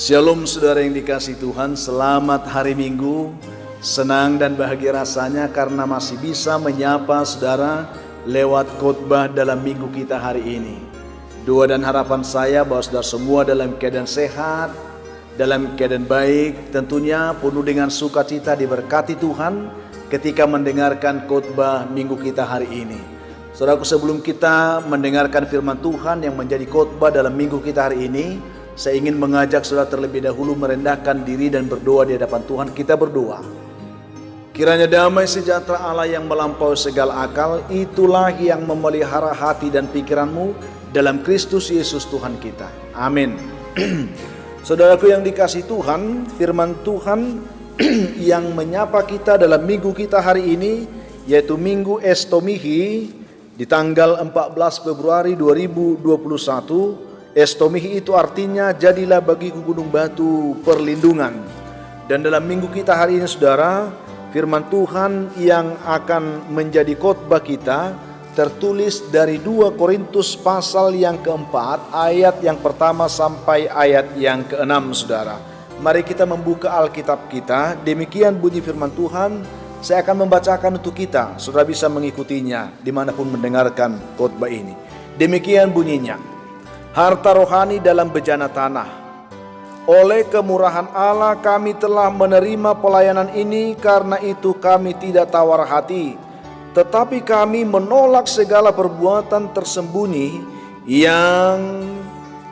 Shalom saudara yang dikasihi Tuhan, selamat hari Minggu. Senang dan bahagia rasanya karena masih bisa menyapa saudara lewat khotbah dalam minggu kita hari ini. Doa dan harapan saya bahwa saudara semua dalam keadaan sehat, dalam keadaan baik, tentunya penuh dengan sukacita diberkati Tuhan ketika mendengarkan khotbah minggu kita hari ini. Saudaraku, sebelum kita mendengarkan firman Tuhan yang menjadi khotbah dalam minggu kita hari ini, saya ingin mengajak saudara terlebih dahulu merendahkan diri dan berdoa di hadapan Tuhan. Kita berdoa. Kiranya damai sejahtera Allah yang melampaui segala akal, itulah yang memelihara hati dan pikiranmu dalam Kristus Yesus Tuhan kita. Amin. Saudaraku yang dikasihi Tuhan, firman Tuhan yang menyapa kita dalam minggu kita hari ini, yaitu Minggu Estomihi di tanggal 14 Februari 2021. Estomihi itu artinya jadilah bagiku gunung batu perlindungan. Dan dalam minggu kita hari ini saudara, firman Tuhan yang akan menjadi khotbah kita tertulis dari 2 Korintus pasal yang keempat, ayat yang pertama sampai ayat yang keenam saudara. Mari kita membuka Alkitab kita. Demikian bunyi firman Tuhan. Saya akan membacakan untuk kita, saudara bisa mengikutinya dimanapun mendengarkan khotbah ini. Demikian bunyinya. Harta rohani dalam bejana tanah. Oleh kemurahan Allah kami telah menerima pelayanan ini, karena itu kami tidak tawar hati, tetapi kami menolak segala perbuatan tersembunyi yang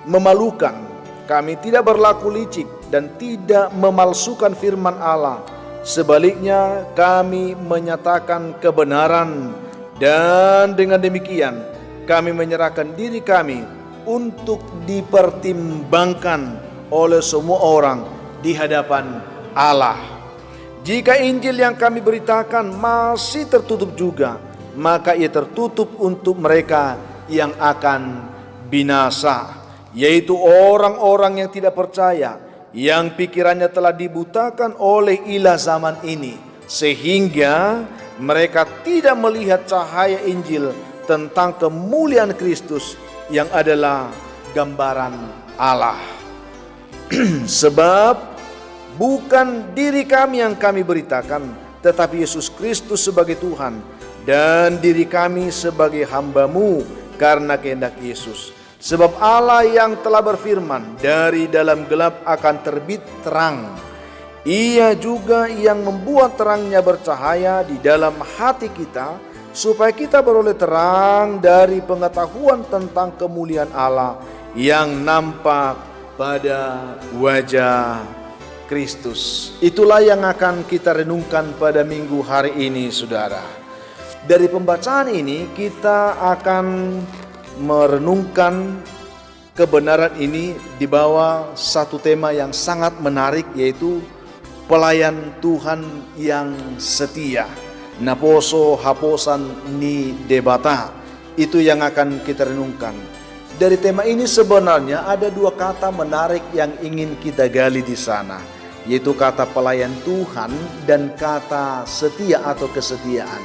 memalukan. Kami tidak berlaku licik dan tidak memalsukan firman Allah. Sebaliknya kami menyatakan kebenaran, dan dengan demikian kami menyerahkan diri kami untuk dipertimbangkan oleh semua orang di hadapan Allah. Jika Injil yang kami beritakan masih tertutup juga, maka ia tertutup untuk mereka yang akan binasa, yaitu orang-orang yang tidak percaya, yang pikirannya telah dibutakan oleh ilah zaman ini, sehingga mereka tidak melihat cahaya Injil tentang kemuliaan Kristus yang adalah gambaran Allah. Sebab bukan diri kami yang kami beritakan, tetapi Yesus Kristus sebagai Tuhan, dan diri kami sebagai hamba-Mu karena kehendak Yesus. Sebab Allah yang telah berfirman, dari dalam gelap akan terbit terang, Ia juga yang membuat terangnya bercahaya di dalam hati kita, supaya kita beroleh terang dari pengetahuan tentang kemuliaan Allah yang nampak pada wajah Kristus. Itulah yang akan kita renungkan pada minggu hari ini saudara. Dari pembacaan ini kita akan merenungkan kebenaran ini di bawah satu tema yang sangat menarik, yaitu pelayan Tuhan yang setia. Naposo haposan ni debata, itu yang akan kita renungkan. Dari tema ini sebenarnya ada 2 kata menarik yang ingin kita gali di sana, yaitu kata pelayan Tuhan dan kata setia atau kesetiaan.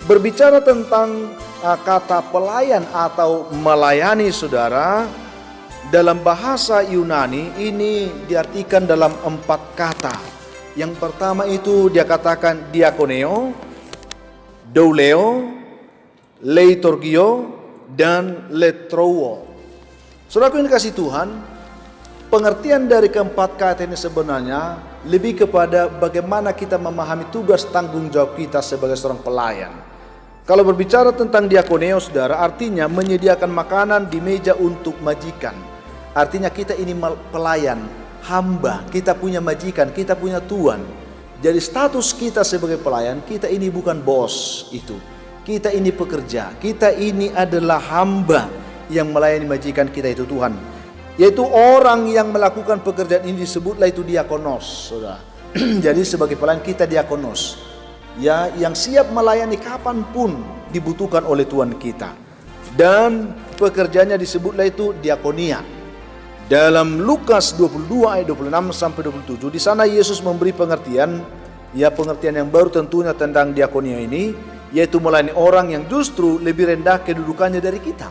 Berbicara tentang kata pelayan atau melayani saudara, dalam bahasa Yunani ini diartikan dalam 4 kata. Yang pertama itu dia katakan diakoneo, douleo, leiturgio, dan letrouo. Saudaraku yang dikasihi Tuhan, pengertian dari keempat kata ini sebenarnya lebih kepada bagaimana kita memahami tugas tanggung jawab kita sebagai seorang pelayan. Kalau berbicara tentang diakoneo saudara, artinya menyediakan makanan di meja untuk majikan. Artinya kita ini pelayan, hamba, kita punya majikan, kita punya tuan. Jadi status kita sebagai pelayan, kita ini bukan bos itu. Kita ini pekerja, kita ini adalah hamba yang melayani majikan kita, itu Tuhan. Yaitu orang yang melakukan pekerjaan ini disebutlah itu diakonos, saudara. Jadi sebagai pelayan kita diakonos, ya, yang siap melayani kapanpun dibutuhkan oleh Tuhan kita. Dan pekerjaannya disebutlah itu diakonia. Dalam Lukas 22 ayat 26 sampai 27, di sana Yesus memberi pengertian, ya pengertian yang baru tentunya tentang diakonia ini, yaitu melayani orang yang justru lebih rendah kedudukannya dari kita.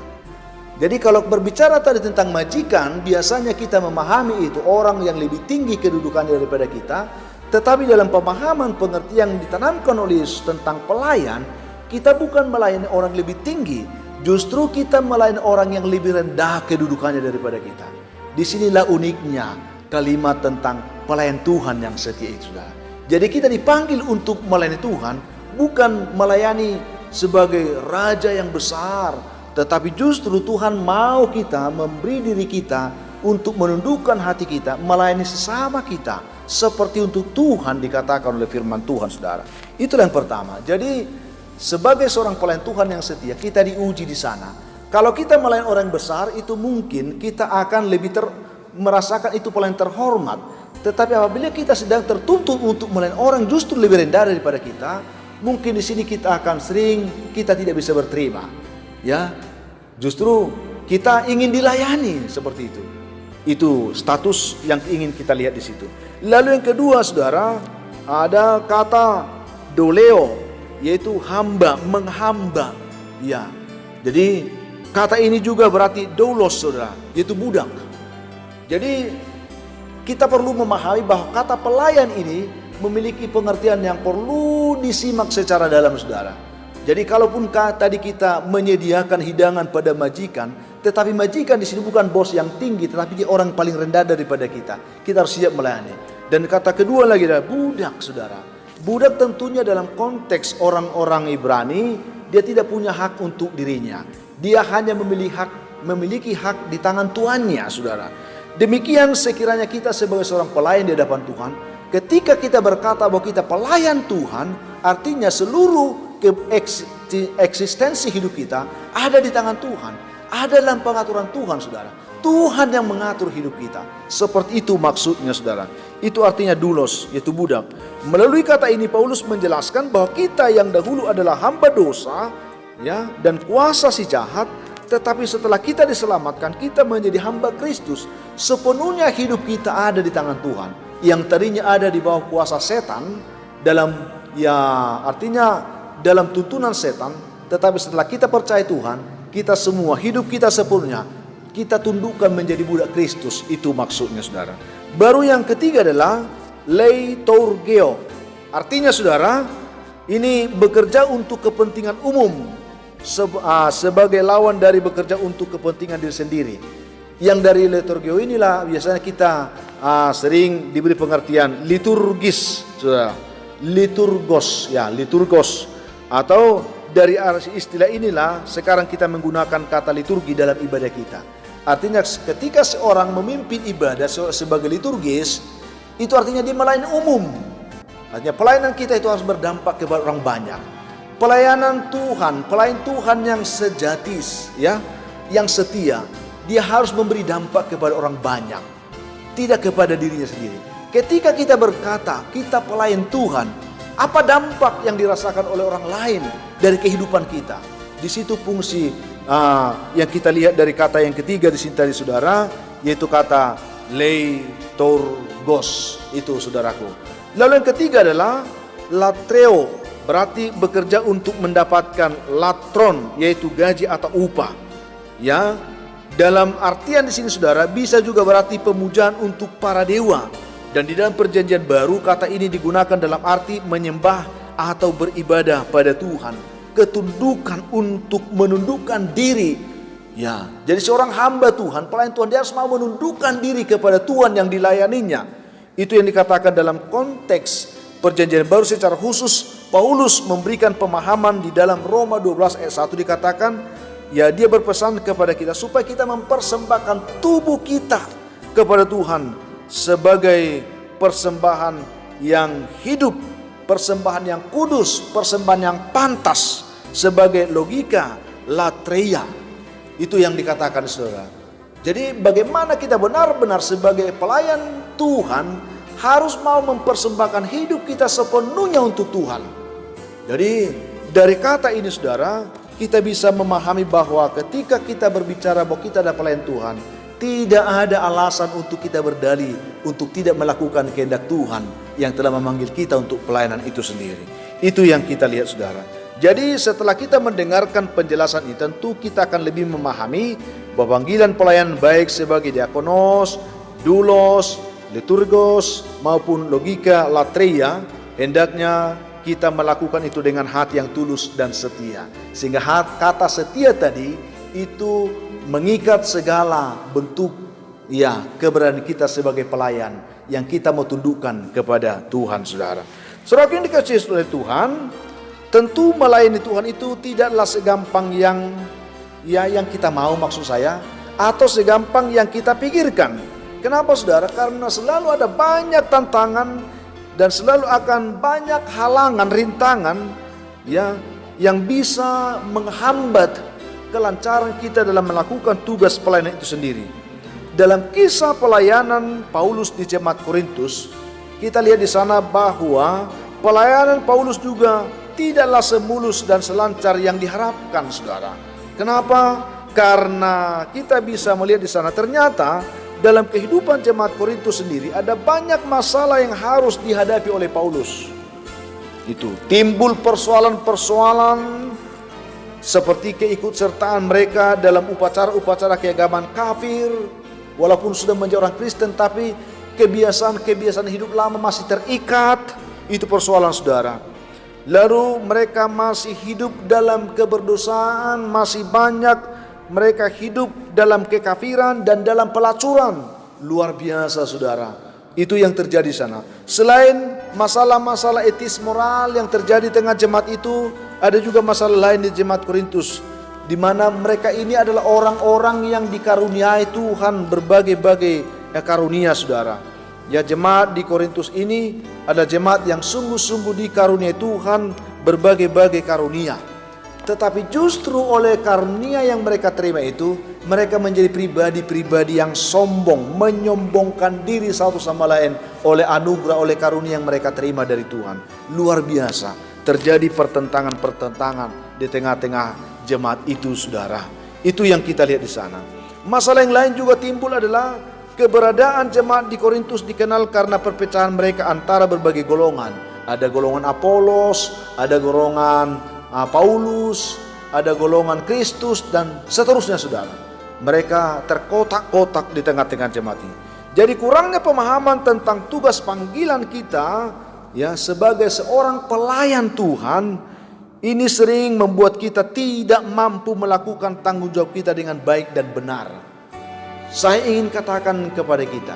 Jadi kalau berbicara tadi tentang majikan, biasanya kita memahami itu orang yang lebih tinggi kedudukannya daripada kita. Tetapi dalam pemahaman pengertian yang ditanamkan oleh Yesus tentang pelayan, kita bukan melayani orang lebih tinggi, justru kita melayani orang yang lebih rendah kedudukannya daripada kita. Disinilah uniknya kalimat tentang pelayan Tuhan yang setia itu, saudara. Jadi kita dipanggil untuk melayani Tuhan, bukan melayani sebagai raja yang besar, tetapi justru Tuhan mau kita memberi diri kita untuk menundukkan hati kita, melayani sesama kita seperti untuk Tuhan dikatakan oleh firman Tuhan, saudara. Itulah yang pertama. Jadi sebagai seorang pelayan Tuhan yang setia, kita diuji di sana. Kalau kita melayani orang besar, itu mungkin kita akan lebih merasakan itu pelayan terhormat. Tetapi apabila kita sedang tertuntut untuk melayani orang justru lebih rendah daripada kita, mungkin di sini kita akan sering kita tidak bisa berterima. Ya, justru kita ingin dilayani seperti itu. Itu status yang ingin kita lihat di situ. Lalu yang kedua, saudara, ada kata doleo, yaitu hamba, menghamba. Ya, jadi kata ini juga berarti doulos, saudara, yaitu budak. Jadi kita perlu memahami bahwa kata pelayan ini memiliki pengertian yang perlu disimak secara dalam, saudara. Jadi kalaupun tadi kita menyediakan hidangan pada majikan, tetapi majikan di sini bukan bos yang tinggi, tetapi dia orang paling rendah daripada kita. Kita harus siap melayani. Dan kata kedua lagi adalah budak, saudara. Budak tentunya dalam konteks orang-orang Ibrani, dia tidak punya hak untuk dirinya. Dia hanya memiliki hak di tangan tuannya, saudara. Demikian sekiranya kita sebagai seorang pelayan di hadapan Tuhan, ketika kita berkata bahwa kita pelayan Tuhan, artinya seluruh eksistensi hidup kita ada di tangan Tuhan, ada dalam pengaturan Tuhan, saudara. Tuhan yang mengatur hidup kita. Seperti itu maksudnya, saudara. Itu artinya doulos, yaitu budak. Melalui kata ini Paulus menjelaskan bahwa kita yang dahulu adalah hamba dosa, ya, dan kuasa si jahat, tetapi setelah kita diselamatkan, kita menjadi hamba Kristus. Sepenuhnya hidup kita ada di tangan Tuhan. Yang tadinya ada di bawah kuasa setan, artinya dalam tuntunan setan, tetapi setelah kita percaya Tuhan, kita semua hidup kita sepenuhnya kita tundukkan menjadi budak Kristus. Itu maksudnya, saudara. Baru yang ketiga adalah leiturgeo. Artinya, saudara, ini bekerja untuk kepentingan umum, sebagai lawan dari bekerja untuk kepentingan diri sendiri. Yang dari leiturgeo inilah biasanya kita sering diberi pengertian liturgis, saudara. Liturgos, ya, liturgos. Atau dari istilah inilah sekarang kita menggunakan kata liturgi dalam ibadah kita. Artinya ketika seorang memimpin ibadah sebagai liturgis, itu artinya dia melayani umum. Artinya pelayanan kita itu harus berdampak kepada orang banyak. Pelayanan Tuhan, pelayan Tuhan yang sejati, ya, yang setia, dia harus memberi dampak kepada orang banyak, tidak kepada dirinya sendiri. Ketika kita berkata kita pelayan Tuhan, apa dampak yang dirasakan oleh orang lain dari kehidupan kita? Di situ fungsi yang kita lihat dari kata yang ketiga di sini tadi, saudara, yaitu kata leiturgos. Itu, saudaraku. Lalu yang ketiga adalah latreo, berarti bekerja untuk mendapatkan latron, yaitu gaji atau upah. Ya, dalam artian di sini, saudara, bisa juga berarti pemujaan untuk para dewa. Dan di dalam perjanjian baru kata ini digunakan dalam arti menyembah atau beribadah pada Tuhan. Ketundukan untuk menundukkan diri. Ya, jadi seorang hamba Tuhan, pelayan Tuhan, dia harus mau menundukkan diri kepada Tuhan yang dilayaninya. Itu yang dikatakan dalam konteks perjanjian baru secara khusus. Paulus memberikan pemahaman di dalam Roma 12 ayat 1 dikatakan, ya, dia berpesan kepada kita supaya kita mempersembahkan tubuh kita kepada Tuhan sebagai persembahan yang hidup, persembahan yang kudus, persembahan yang pantas, sebagai logika latreia. Itu yang dikatakan, saudara. Jadi bagaimana kita benar-benar sebagai pelayan Tuhan harus mau mempersembahkan hidup kita sepenuhnya untuk Tuhan. Jadi dari kata ini, saudara, kita bisa memahami bahwa ketika kita berbicara bahwa kita adalah pelayan Tuhan, tidak ada alasan untuk kita berdalih untuk tidak melakukan kehendak Tuhan yang telah memanggil kita untuk pelayanan itu sendiri. Itu yang kita lihat, saudara. Jadi setelah kita mendengarkan penjelasan ini, tentu kita akan lebih memahami bahwa panggilan pelayanan baik sebagai diakonos, doulos, liturgos maupun logika latreia, hendaknya kita melakukan itu dengan hati yang tulus dan setia. Sehingga kata setia tadi itu mengikat segala bentuk keberadaan kita sebagai pelayan yang kita mau tundukkan kepada Tuhan, saudara. Saudara yang dikasihi oleh Tuhan, tentu melayani Tuhan itu tidaklah segampang yang kita mau, maksud saya, atau segampang yang kita pikirkan. Kenapa, saudara? Karena selalu ada banyak tantangan dan selalu akan banyak halangan, rintangan yang bisa menghambat kelancaran kita dalam melakukan tugas pelayanan itu sendiri. Dalam kisah pelayanan Paulus di jemaat Korintus, kita lihat di sana bahwa pelayanan Paulus juga tidaklah semulus dan selancar yang diharapkan, saudara. Kenapa? Karena kita bisa melihat di sana ternyata dalam kehidupan jemaat Korintus sendiri ada banyak masalah yang harus dihadapi oleh Paulus. Itu timbul persoalan-persoalan seperti keikutsertaan mereka dalam upacara-upacara keagamaan kafir. Walaupun sudah menjadi orang Kristen, tapi kebiasaan-kebiasaan hidup lama masih terikat. Itu persoalan, saudara. Lalu mereka masih hidup dalam keberdosaan, masih banyak mereka hidup dalam kekafiran dan dalam pelacuran. Luar biasa, saudara. Itu yang terjadi di sana. Selain masalah-masalah etis moral yang terjadi di tengah jemaat itu, ada juga masalah lain di jemaat Korintus, di mana mereka ini adalah orang-orang yang dikaruniai Tuhan berbagai-bagai karunia, saudara. Ya, jemaat di Korintus ini adalah jemaat yang sungguh-sungguh dikaruniai Tuhan berbagai-bagai karunia. Tetapi justru oleh karunia yang mereka terima itu, mereka menjadi pribadi-pribadi yang sombong, menyombongkan diri satu sama lain oleh anugerah, oleh karunia yang mereka terima dari Tuhan. Luar biasa, terjadi pertentangan-pertentangan di tengah-tengah jemaat itu, saudara. Itu yang kita lihat di sana. Masalah yang lain juga timbul adalah keberadaan jemaat di Korintus dikenal karena perpecahan mereka antara berbagai golongan. Ada golongan Apolos, ada golongan Paulus, ada golongan Kristus, dan seterusnya, saudara. Mereka terkotak-kotak di tengah-tengah jemaat ini. Jadi kurangnya pemahaman tentang tugas panggilan kita sebagai seorang pelayan Tuhan, ini sering membuat kita tidak mampu melakukan tanggung jawab kita dengan baik dan benar. Saya ingin katakan kepada kita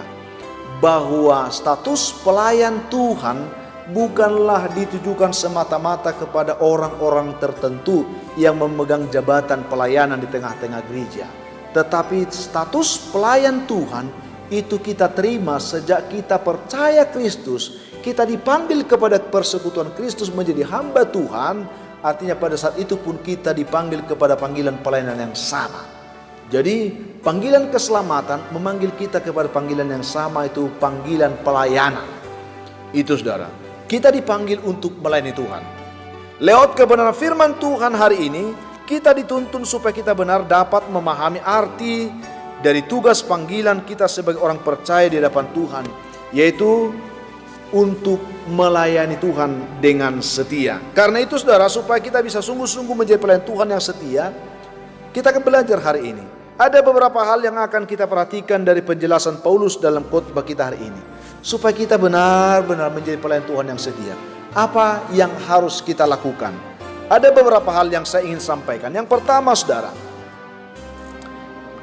bahwa status pelayan Tuhan bukanlah ditujukan semata-mata kepada orang-orang tertentu yang memegang jabatan pelayanan di tengah-tengah gereja. Tetapi status pelayan Tuhan itu kita terima sejak kita percaya Kristus. Kita dipanggil kepada persekutuan Kristus menjadi hamba Tuhan. Artinya pada saat itu pun kita dipanggil kepada panggilan pelayanan yang sama. Jadi panggilan keselamatan memanggil kita kepada panggilan yang sama, itu panggilan pelayanan. Itu, saudara. Kita dipanggil untuk melayani Tuhan. Lewat kebenaran firman Tuhan hari ini, kita dituntun supaya kita benar dapat memahami arti dari tugas panggilan kita sebagai orang percaya di hadapan Tuhan, yaitu untuk melayani Tuhan dengan setia. Karena itu, saudara, supaya kita bisa sungguh-sungguh menjadi pelayan Tuhan yang setia, kita akan belajar hari ini. Ada beberapa hal yang akan kita perhatikan dari penjelasan Paulus dalam khotbah kita hari ini, supaya kita benar-benar menjadi pelayan Tuhan yang setia. Apa yang harus kita lakukan? Ada beberapa hal yang saya ingin sampaikan. Yang pertama, saudara,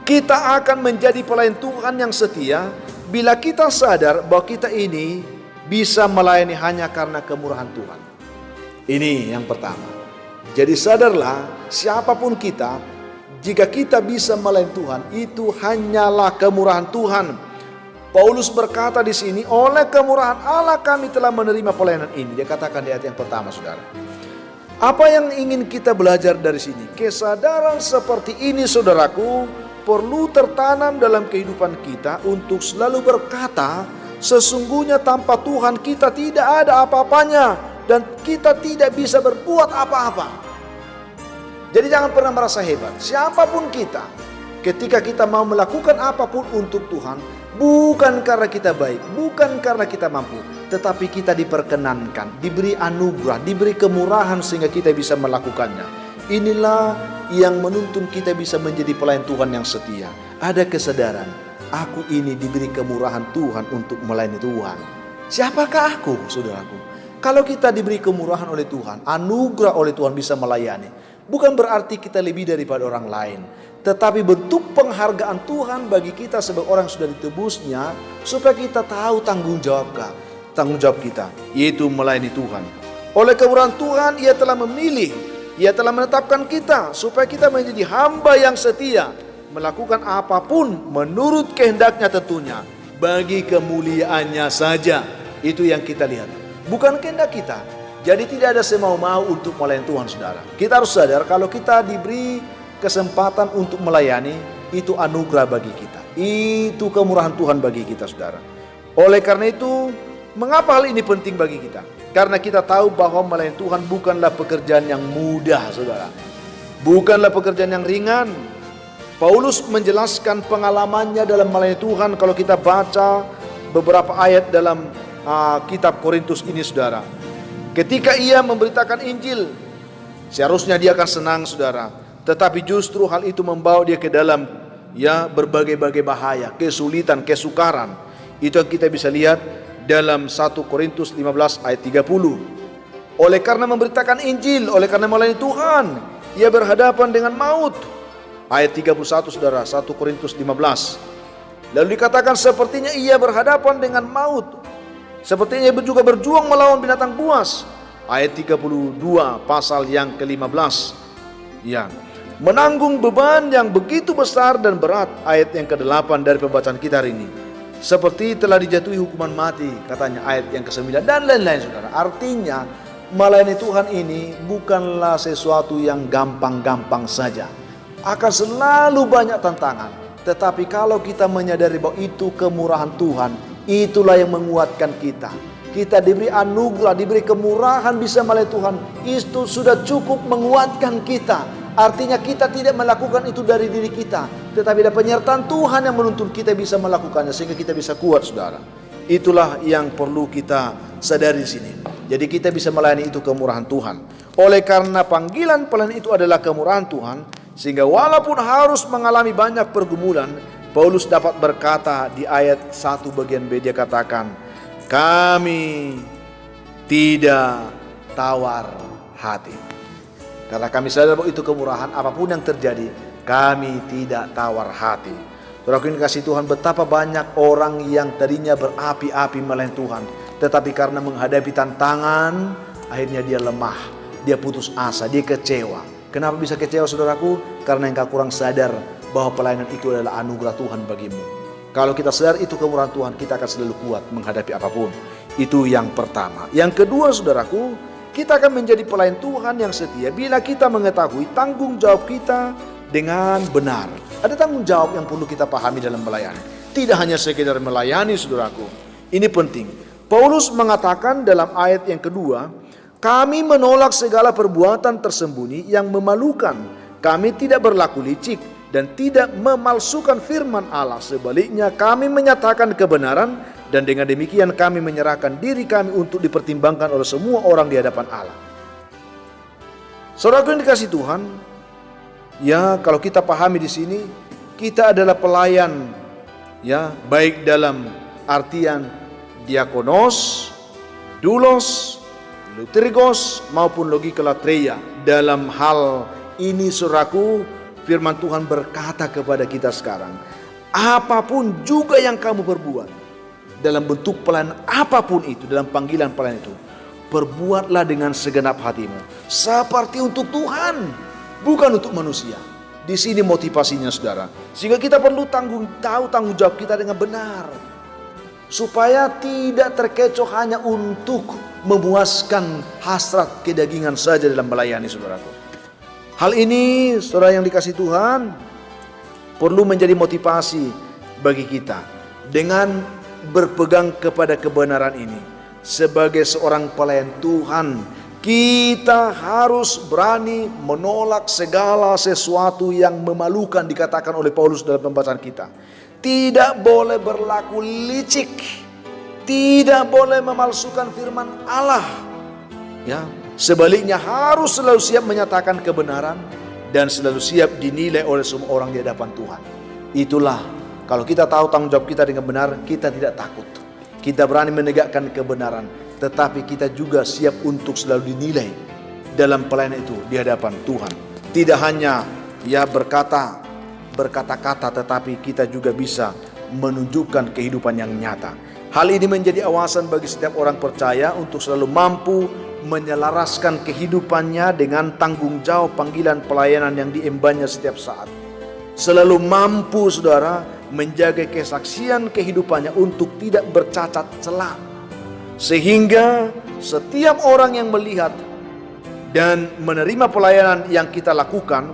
kita akan menjadi pelayan Tuhan yang setia bila kita sadar bahwa kita ini bisa melayani hanya karena kemurahan Tuhan. Ini yang pertama. Jadi sadarlah, siapapun kita, jika kita bisa melayani Tuhan, itu hanyalah kemurahan Tuhan. Paulus berkata di sini, oleh kemurahan Allah kami telah menerima pelayanan ini. Dia katakan di ayat yang pertama, saudara. Apa yang ingin kita belajar dari sini? Kesadaran seperti ini, saudaraku, perlu tertanam dalam kehidupan kita untuk selalu berkata, sesungguhnya tanpa Tuhan kita tidak ada apa-apanya dan kita tidak bisa berbuat apa-apa. Jadi jangan pernah merasa hebat. Siapapun kita, ketika kita mau melakukan apapun untuk Tuhan, bukan karena kita baik, bukan karena kita mampu, tetapi kita diperkenankan, diberi anugerah, diberi kemurahan sehingga kita bisa melakukannya. Inilah yang menuntun kita bisa menjadi pelayan Tuhan yang setia. Ada kesadaran, aku ini diberi kemurahan Tuhan untuk melayani Tuhan. Siapakah aku, saudaraku? Kalau kita diberi kemurahan oleh Tuhan, anugerah oleh Tuhan bisa melayani, bukan berarti kita lebih daripada orang lain, tetapi bentuk penghargaan Tuhan bagi kita sebagai orang yang sudah ditebusnya, supaya kita tahu tanggung jawab kita, yaitu melayani Tuhan. Oleh kemurahan Tuhan, Ia telah memilih, Ia telah menetapkan kita supaya kita menjadi hamba yang setia, melakukan apapun menurut kehendaknya tentunya, bagi kemuliaannya saja. Itu yang kita lihat, bukan kehendak kita. Jadi tidak ada semau-mau untuk melayani Tuhan, saudara. Kita harus sadar kalau kita diberi kesempatan untuk melayani, itu anugerah bagi kita. Itu kemurahan Tuhan bagi kita, saudara. Oleh karena itu, mengapa hal ini penting bagi kita? Karena kita tahu bahwa melayani Tuhan bukanlah pekerjaan yang mudah, saudara. Bukanlah pekerjaan yang ringan. Paulus menjelaskan pengalamannya dalam melayani Tuhan. Kalau kita baca beberapa ayat dalam kitab Korintus ini, saudara. Ketika ia memberitakan Injil, seharusnya dia akan senang, saudara. Tetapi justru hal itu membawa dia ke dalam berbagai-bagai bahaya, kesulitan, kesukaran. Itu yang kita bisa lihat dalam 1 Korintus 15 ayat 30. Oleh karena memberitakan Injil, oleh karena melayani Tuhan, ia berhadapan dengan maut. Ayat 31, saudara, 1 Korintus 15. Lalu dikatakan sepertinya ia berhadapan dengan maut, sepertinya ia juga berjuang melawan binatang buas. Ayat 32 pasal yang ke-15. Menanggung beban yang begitu besar dan berat. Ayat yang ke-8 dari pembacaan kita hari ini. Seperti telah dijatuhi hukuman mati, katanya ayat yang ke-9 dan lain-lain, saudara. Artinya melayani Tuhan ini bukanlah sesuatu yang gampang-gampang saja. Akan selalu banyak tantangan. Tetapi kalau kita menyadari bahwa itu kemurahan Tuhan, itulah yang menguatkan kita. Kita diberi anugerah, diberi kemurahan bisa melayani Tuhan. Itu sudah cukup menguatkan kita. Artinya kita tidak melakukan itu dari diri kita, tetapi ada penyertaan Tuhan yang menuntun kita bisa melakukannya sehingga kita bisa kuat, saudara. Itulah yang perlu kita sadari di sini. Jadi kita bisa melayani itu kemurahan Tuhan. Oleh karena panggilan pelayanan itu adalah kemurahan Tuhan, sehingga walaupun harus mengalami banyak pergumulan, Paulus dapat berkata di ayat 1 bagian B, dia katakan, kami tidak tawar hati. Karena kami sadar bahwa itu kemurahan, apapun yang terjadi, kami tidak tawar hati. Saudara yang kasih Tuhan, betapa banyak orang yang tadinya berapi-api melayani Tuhan, tetapi karena menghadapi tantangan, akhirnya dia lemah, dia putus asa, dia kecewa. Kenapa bisa kecewa, saudaraku? Karena engkau kurang sadar bahwa pelayanan itu adalah anugerah Tuhan bagimu. Kalau kita sadar itu kemurahan Tuhan, kita akan selalu kuat menghadapi apapun. Itu yang pertama. Yang kedua, saudaraku, kita akan menjadi pelayan Tuhan yang setia bila kita mengetahui tanggung jawab kita dengan benar. Ada tanggung jawab yang perlu kita pahami dalam melayani. Tidak hanya sekedar melayani, saudaraku. Ini penting. Paulus mengatakan dalam ayat yang kedua, kami menolak segala perbuatan tersembunyi yang memalukan. Kami tidak berlaku licik dan tidak memalsukan firman Allah. Sebaliknya kami menyatakan kebenaran, dan dengan demikian kami menyerahkan diri kami untuk dipertimbangkan oleh semua orang di hadapan Allah. Saudara yang dikasihi Tuhan, kalau kita pahami di sini, kita adalah pelayan, baik dalam artian diakonos, doulos, liturgos maupun logikalatreia. Dalam hal ini, saudaraku, firman Tuhan berkata kepada kita sekarang, apapun juga yang kamu perbuat, dalam bentuk pelayanan apapun itu, dalam panggilan pelayanan itu, perbuatlah dengan segenap hatimu, seperti untuk Tuhan, bukan untuk manusia. Di sini motivasinya, saudara, sehingga kita perlu tahu tanggung jawab kita dengan benar, supaya tidak terkecoh hanya untuk memuaskan hasrat kedagingan saja dalam melayani, saudaraku. Hal ini, saudara yang dikasihi Tuhan, perlu menjadi motivasi bagi kita dengan berpegang kepada kebenaran ini. Sebagai seorang pelayan Tuhan, kita harus berani menolak segala sesuatu yang memalukan, dikatakan oleh Paulus dalam pembacaan kita. Tidak boleh berlaku licik, tidak boleh memalsukan firman Allah. Sebaliknya harus selalu siap menyatakan kebenaran dan selalu siap dinilai oleh semua orang di hadapan Tuhan. Itulah kalau kita tahu tanggung jawab kita dengan benar, kita tidak takut. Kita berani menegakkan kebenaran, tetapi kita juga siap untuk selalu dinilai dalam pelayanan itu di hadapan Tuhan. Tidak hanya berkata-kata, tetapi kita juga bisa menunjukkan kehidupan yang nyata. Hal ini menjadi awasan bagi setiap orang percaya untuk selalu mampu menyelaraskan kehidupannya dengan tanggung jawab panggilan pelayanan yang diembannya setiap saat. Selalu mampu saudara menjaga kesaksian kehidupannya untuk tidak bercacat celah, sehingga setiap orang yang melihat dan menerima pelayanan yang kita lakukan,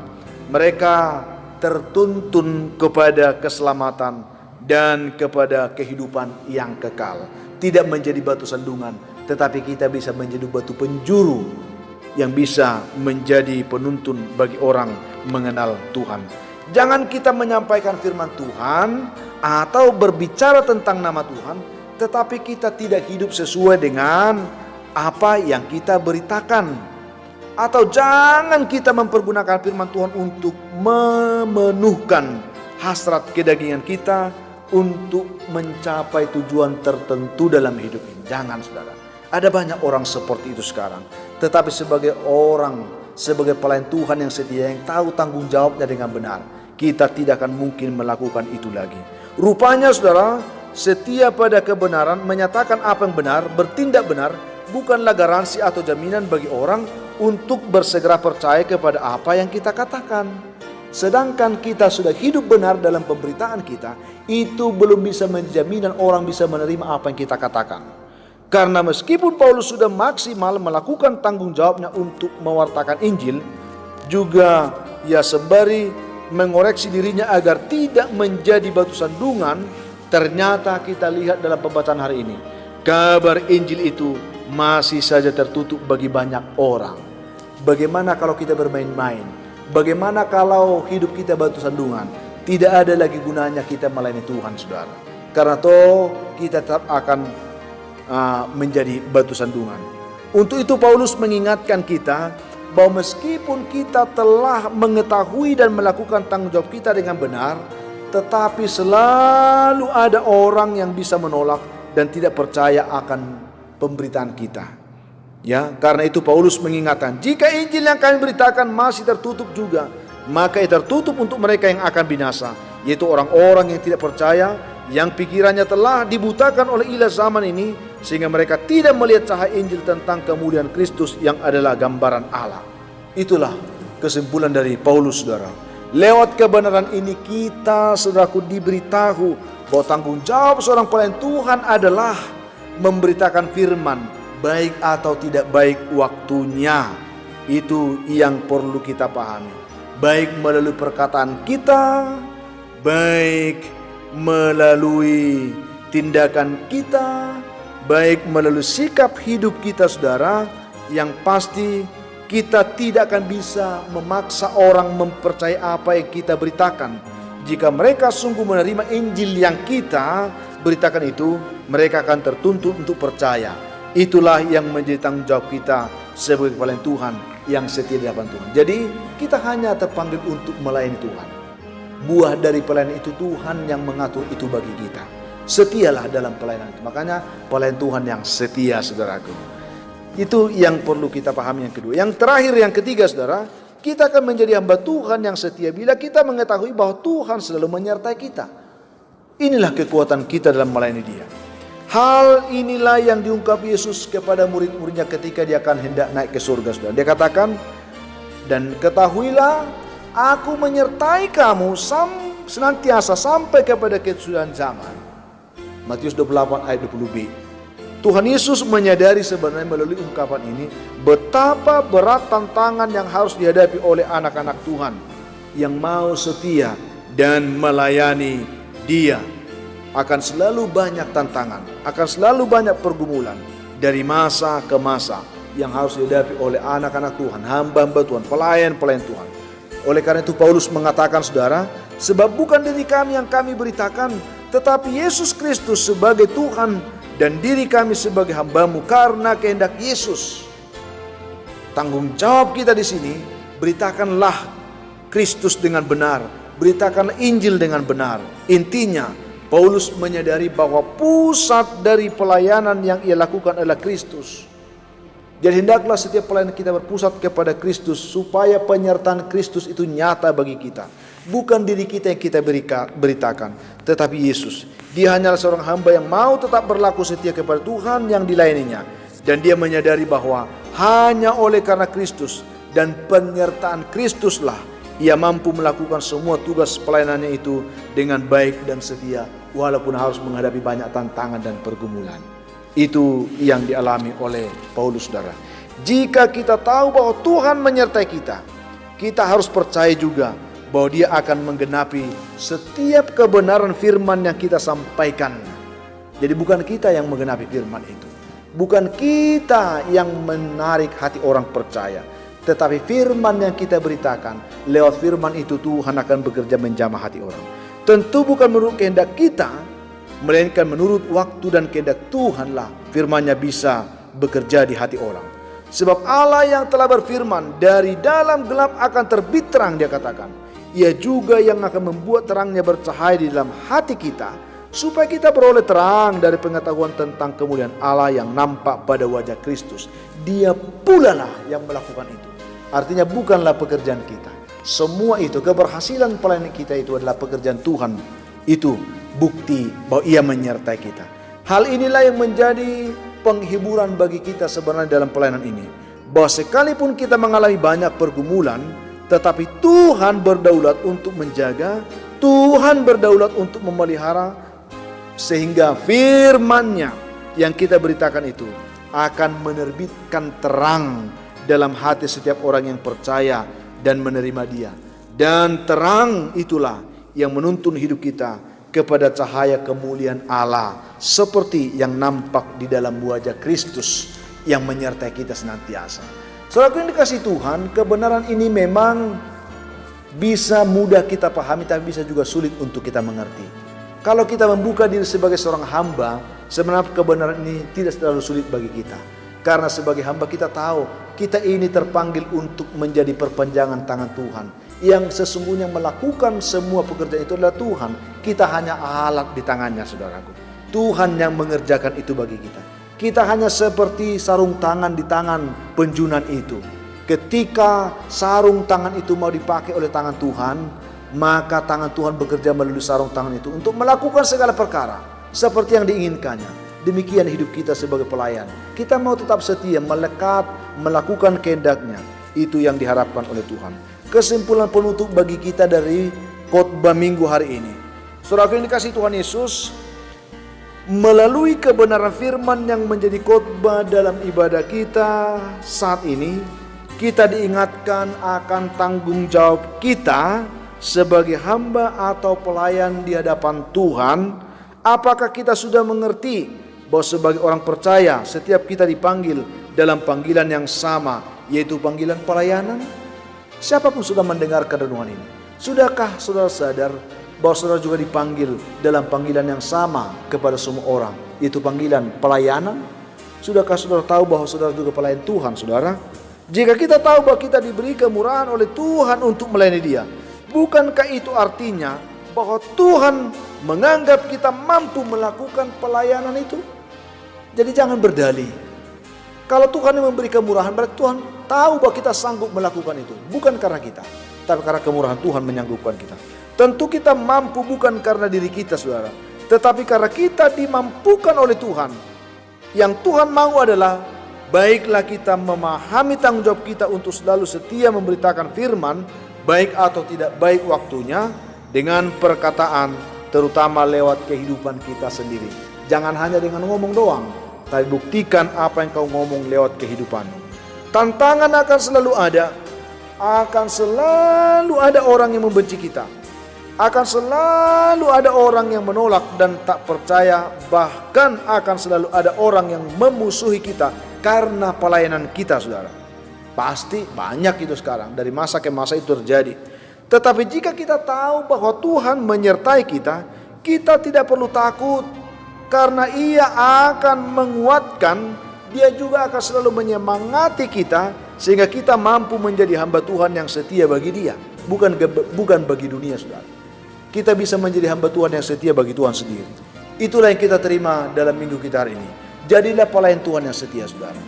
mereka tertuntun kepada keselamatan dan kepada kehidupan yang kekal. Tidak menjadi batu sandungan, tetapi kita bisa menjadi batu penjuru yang bisa menjadi penuntun bagi orang mengenal Tuhan. Jangan kita menyampaikan firman Tuhan atau berbicara tentang nama Tuhan, tetapi kita tidak hidup sesuai dengan apa yang kita beritakan. Atau jangan kita mempergunakan firman Tuhan untuk memenuhkan hasrat kedagingan kita untuk mencapai tujuan tertentu dalam hidup ini. Jangan saudara. Ada banyak orang seperti itu sekarang. Tetapi sebagai pelayan Tuhan yang setia, yang tahu tanggung jawabnya dengan benar, kita tidak akan mungkin melakukan itu lagi. Rupanya saudara, setia pada kebenaran, menyatakan apa yang benar, bertindak benar, bukanlah garansi atau jaminan bagi orang untuk bersegera percaya kepada apa yang kita katakan. Sedangkan kita sudah hidup benar dalam pemberitaan kita, itu belum bisa menjadi jaminan orang bisa menerima apa yang kita katakan. Karena meskipun Paulus sudah maksimal melakukan tanggung jawabnya untuk mewartakan Injil, juga ia sembari mengoreksi dirinya agar tidak menjadi batu sandungan. Ternyata kita lihat dalam pembacaan hari ini, kabar Injil itu masih saja tertutup bagi banyak orang. Bagaimana kalau kita bermain-main? Bagaimana kalau hidup kita batu sandungan? Tidak ada lagi gunanya kita melayani Tuhan, saudara. Karena kita tetap akan menjadi batu sandungan. Untuk itu Paulus mengingatkan kita bahwa meskipun kita telah mengetahui dan melakukan tanggung jawab kita dengan benar, tetapi selalu ada orang yang bisa menolak dan tidak percaya akan pemberitaan kita. Ya, karena itu Paulus mengingatkan, jika Injil yang kami beritakan masih tertutup juga, maka itu tertutup untuk mereka yang akan binasa, yaitu orang-orang yang tidak percaya, yang pikirannya telah dibutakan oleh ilah zaman ini, sehingga mereka tidak melihat cahaya Injil tentang kemuliaan Kristus yang adalah gambaran Allah. Itulah kesimpulan dari Paulus, saudara. Lewat kebenaran ini kita, saudaraku, diberitahu bahwa tanggung jawab seorang pelayan Tuhan adalah memberitakan firman, baik atau tidak baik waktunya. Itu yang perlu kita pahami. Baik melalui perkataan kita, baik melalui tindakan kita, baik melalui sikap hidup kita, saudara. Yang pasti kita tidak akan bisa memaksa orang mempercayai apa yang kita beritakan. Jika mereka sungguh menerima Injil yang kita beritakan itu, mereka akan tertuntut untuk percaya. Itulah yang menjadi tanggung jawab kita sebagai pelayan Tuhan yang setia di hadapan Tuhan. Jadi kita hanya terpanggil untuk melayani Tuhan. Buah dari pelayanan itu Tuhan yang mengatur itu bagi kita. Setialah dalam pelayanan itu. Makanya pelayan Tuhan yang setia, saudaraku. Itu yang perlu kita pahami yang kedua. Yang terakhir, yang ketiga, saudara, kita akan menjadi hamba Tuhan yang setia bila kita mengetahui bahwa Tuhan selalu menyertai kita. Inilah kekuatan kita dalam melayani Dia. Hal inilah yang diungkap Yesus kepada murid-muridnya ketika Dia akan hendak naik ke surga, saudara. Dia katakan, dan ketahuilah, aku menyertai kamu senantiasa sampai kepada kesudahan zaman. Matius 28 ayat 20b. Tuhan Yesus menyadari sebenarnya melalui ungkapan ini betapa berat tantangan yang harus dihadapi oleh anak-anak Tuhan yang mau setia dan melayani Dia. Akan selalu banyak tantangan, akan selalu banyak pergumulan dari masa ke masa yang harus dihadapi oleh anak-anak Tuhan, hamba-hamba Tuhan, pelayan-pelayan Tuhan. Oleh karena itu Paulus mengatakan, saudara, sebab bukan diri kami yang kami beritakan, tetapi Yesus Kristus sebagai Tuhan dan diri kami sebagai hamba-Mu karena kehendak Yesus. tanggung jawab kita di sini, beritakanlah Kristus dengan benar, beritakanlah Injil dengan benar. Intinya, Paulus menyadari bahwa pusat dari pelayanan yang ia lakukan adalah Kristus. Jadi hendaklah setiap pelayanan kita berpusat kepada Kristus, supaya penyertaan Kristus itu nyata bagi kita. Bukan diri kita yang kita beritakan, tetapi Yesus. Dia hanyalah seorang hamba yang mau tetap berlaku setia kepada Tuhan yang dilayaninya. Dan dia menyadari bahwa hanya oleh karena Kristus dan penyertaan Kristuslah ia mampu melakukan semua tugas pelayanannya itu dengan baik dan setia, walaupun harus menghadapi banyak tantangan dan pergumulan. Itu yang dialami oleh Paulus, saudara. Jika kita tahu bahwa Tuhan menyertai kita, kita harus percaya juga bahwa Dia akan menggenapi setiap kebenaran firman yang kita sampaikan. Jadi bukan kita yang menggenapi firman itu, bukan kita yang menarik hati orang percaya, tetapi firman yang kita beritakan, lewat firman itu Tuhan akan bekerja menjamah hati orang. Tentu bukan menurut kehendak kita, melainkan menurut waktu dan kehendak Tuhanlah firman-Nya bisa bekerja di hati orang. Sebab Allah yang telah berfirman, dari dalam gelap akan terbit terang, Dia katakan. Ia juga yang akan membuat terangnya bercahaya di dalam hati kita, supaya kita beroleh terang dari pengetahuan tentang kemuliaan Allah yang nampak pada wajah Kristus. Dia pula lah yang melakukan itu. Artinya bukanlah pekerjaan kita. Semua itu, keberhasilan pelayanan kita itu adalah pekerjaan Tuhan. Itu bukti bahwa Ia menyertai kita. Hal inilah yang menjadi penghiburan bagi kita sebenarnya dalam pelayanan ini. Bahwa sekalipun kita mengalami banyak pergumulan, tetapi Tuhan berdaulat untuk menjaga, Tuhan berdaulat untuk memelihara, sehingga firman-Nya yang kita beritakan itu akan menerbitkan terang dalam hati setiap orang yang percaya dan menerima Dia. Dan terang itulah yang menuntun hidup kita kepada cahaya kemuliaan Allah, seperti yang nampak di dalam wajah Kristus yang menyertai kita senantiasa. Saudaraku yang dikasihi Tuhan, kebenaran ini memang bisa mudah kita pahami, tapi bisa juga sulit untuk kita mengerti. Kalau kita membuka diri sebagai seorang hamba, sebenarnya kebenaran ini tidak terlalu sulit bagi kita. Karena sebagai hamba kita tahu, kita ini terpanggil untuk menjadi perpanjangan tangan Tuhan. Yang sesungguhnya melakukan semua pekerjaan itu adalah Tuhan. Kita hanya alat di tangannya, saudaraku. Tuhan yang mengerjakan itu bagi kita. Kita hanya seperti sarung tangan di tangan penjunan itu. Ketika sarung tangan itu mau dipakai oleh tangan Tuhan, maka tangan Tuhan bekerja melalui sarung tangan itu untuk melakukan segala perkara seperti yang diinginkannya. Demikian hidup kita sebagai pelayan. Kita mau tetap setia, melekat, melakukan kehendak-Nya. Itu yang diharapkan oleh Tuhan. Kesimpulan penutup bagi kita dari khotbah minggu hari ini. Saudara yang dikasihi Tuhan Yesus, melalui kebenaran firman yang menjadi khotbah dalam ibadah kita saat ini, kita diingatkan akan tanggung jawab kita sebagai hamba atau pelayan di hadapan Tuhan. Apakah kita sudah mengerti bahwa sebagai orang percaya setiap kita dipanggil dalam panggilan yang sama, yaitu panggilan pelayanan? Siapapun sudah mendengarkan renungan ini, sudahkah saudara sadar bahwa saudara juga dipanggil dalam panggilan yang sama kepada semua orang, yaitu panggilan pelayanan? Sudahkah saudara tahu bahwa saudara juga pelayan Tuhan, saudara? Jika kita tahu bahwa kita diberi kemurahan oleh Tuhan untuk melayani Dia, bukankah itu artinya bahwa Tuhan menganggap kita mampu melakukan pelayanan itu? Jadi jangan berdalih. Kalau Tuhan yang memberi kemurahan, berarti Tuhan tahu bahwa kita sanggup melakukan itu. Bukan karena kita, tapi karena kemurahan Tuhan menyanggupkan kita. Tentu kita mampu bukan karena diri kita, saudara, tetapi karena kita dimampukan oleh Tuhan. Yang Tuhan mau adalah, baiklah kita memahami tanggung jawab kita untuk selalu setia memberitakan firman, baik atau tidak baik waktunya, dengan perkataan, terutama lewat kehidupan kita sendiri. Jangan hanya dengan ngomong doang, tapi buktikan apa yang kau ngomong lewat kehidupanmu. Tantangan akan selalu ada. Akan selalu ada orang yang membenci kita. Akan selalu ada orang yang menolak dan tak percaya. Bahkan akan selalu ada orang yang memusuhi kita karena pelayanan kita, saudara. Pasti banyak itu sekarang. Dari masa ke masa itu terjadi. Tetapi jika kita tahu bahwa Tuhan menyertai kita, kita tidak perlu takut. Karena Ia akan menguatkan, Dia juga akan selalu menyemangati kita Sehingga kita mampu menjadi hamba Tuhan yang setia bagi Dia, bukan bagi dunia, saudara. Kita bisa menjadi hamba Tuhan yang setia bagi Tuhan sendiri. Itulah yang kita terima dalam minggu kita hari ini. Jadilah pelayan Tuhan yang setia, saudara.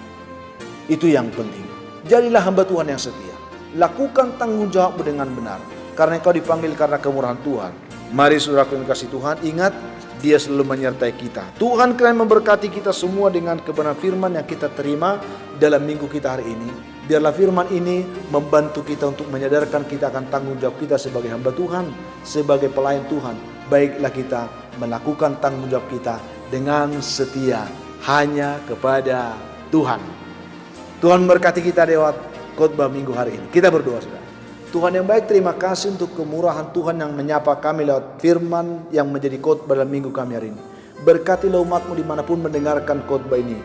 Itu yang penting. Jadilah hamba Tuhan yang setia. Lakukan tanggung jawabmu dengan benar, karena engkau dipanggil karena kemurahan Tuhan. Mari saudaraku yang kasih Tuhan, ingat Dia selalu menyertai kita. Tuhan kiranya memberkati kita semua dengan kebenaran firman yang kita terima dalam minggu kita hari ini. Biarlah firman ini membantu kita untuk menyadarkan kita akan tanggung jawab kita sebagai hamba Tuhan, sebagai pelayan Tuhan. Baiklah kita melakukan tanggung jawab kita dengan setia hanya kepada Tuhan. Tuhan memberkati kita lewat khotbah minggu hari ini. Kita berdoa, saudara. Tuhan yang baik, terima kasih untuk kemurahan Tuhan yang menyapa kami lewat firman yang menjadi khotbah dalam minggu kami hari ini. Berkatilah umat-Mu dimanapun mendengarkan khotbah ini.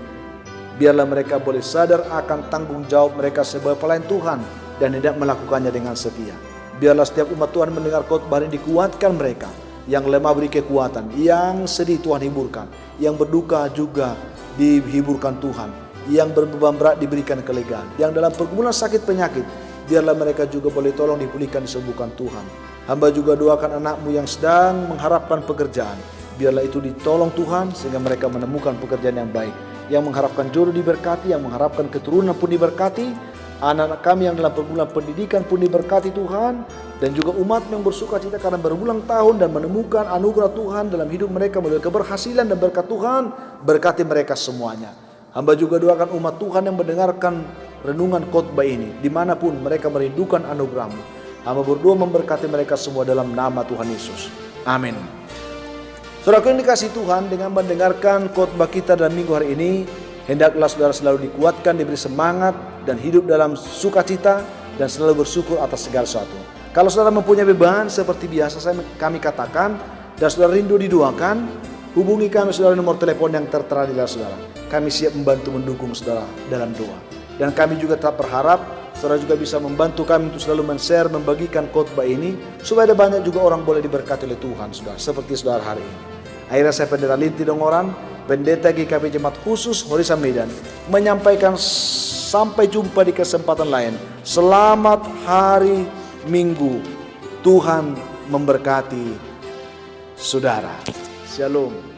Biarlah mereka boleh sadar akan tanggung jawab mereka sebagai pelayan Tuhan dan hendak melakukannya dengan setia. Biarlah setiap umat Tuhan mendengar khotbah ini, dikuatkan mereka. Yang lemah beri kekuatan, yang sedih Tuhan hiburkan, yang berduka juga dihiburkan Tuhan, yang berbeban berat diberikan kelegaan, yang dalam pergumulan sakit penyakit, biarlah mereka juga boleh tolong dipulihkan, disembuhkan Tuhan. Hamba juga doakan anak-Mu yang sedang mengharapkan pekerjaan. Biarlah itu ditolong Tuhan sehingga mereka menemukan pekerjaan yang baik. Yang mengharapkan jodoh diberkati, yang mengharapkan keturunan pun diberkati. Anak-anak kami yang dalam pergumulan pendidikan pun diberkati Tuhan. Dan juga umat yang bersuka cita karena berulang tahun dan menemukan anugerah Tuhan dalam hidup mereka melalui keberhasilan dan berkat Tuhan. Berkati mereka semuanya. Hamba juga doakan umat Tuhan yang mendengarkan renungan khotbah ini, dimanapun mereka merindukan anugerah-Mu. Hamba berdoa memberkati mereka semua dalam nama Tuhan Yesus. Amin. Saudaraku yang dikasihi Tuhan, dengan mendengarkan khotbah kita dalam minggu hari ini, hendaklah saudara selalu dikuatkan, diberi semangat, dan hidup dalam sukacita, dan selalu bersyukur atas segala sesuatu. Kalau saudara mempunyai beban seperti biasa kami katakan, dan saudara rindu didoakan, hubungi kami saudara nomor telepon yang tertera di layar saudara. Kami siap membantu mendukung saudara dalam doa. Dan kami juga tetap berharap saudara juga bisa membantu kami untuk selalu men-share, membagikan khotbah ini, supaya ada banyak juga orang boleh diberkati oleh Tuhan, saudara, seperti saudara hari ini. Akhirnya saya Pendeta Linti Dongoran, Pendeta GKP Jemaat Khusus Horisan Medan, menyampaikan sampai jumpa di kesempatan lain. Selamat hari Minggu. Tuhan memberkati saudara. Shalom.